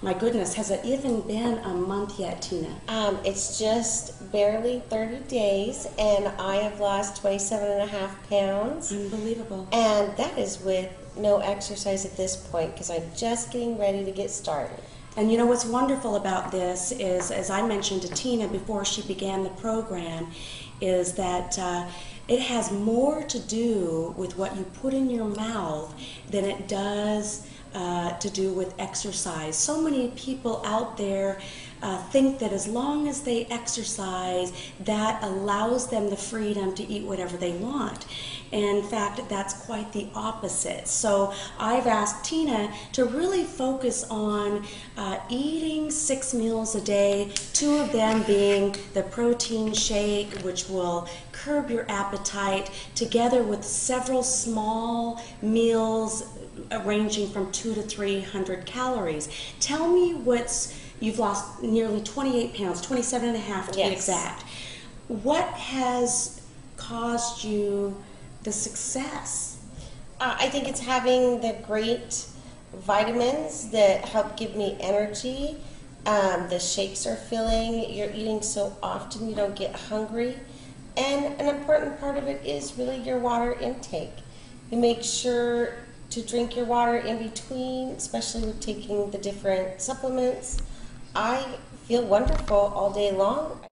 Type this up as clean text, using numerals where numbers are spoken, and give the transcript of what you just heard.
My goodness, has it even been a month yet, Tina? It's just barely 30 days, and I have lost 27.5 pounds. Unbelievable. And that is with no exercise at this point because I'm just getting ready to get started. And you know what's wonderful about this is, as I mentioned to Tina before she began the program, is that it has more to do with what you put in your mouth than it does to do with exercise. So many people out there think that as long as they exercise, that allows them the freedom to eat whatever they want. In fact, that's quite the opposite. So I've asked Tina to really focus on eating 6 meals a day, 2 of them being the protein shake, which will curb your appetite, together with several small meals ranging from 200 to 300 calories. Tell me you've lost nearly 28 pounds, 27 and a half to be exact. What has caused you the success? I think it's having the great vitamins that help give me energy. The shakes are filling. You're eating so often you don't get hungry. And an important part of it is really your water intake. You make sure to drink your water in between, especially with taking the different supplements. I feel wonderful all day long.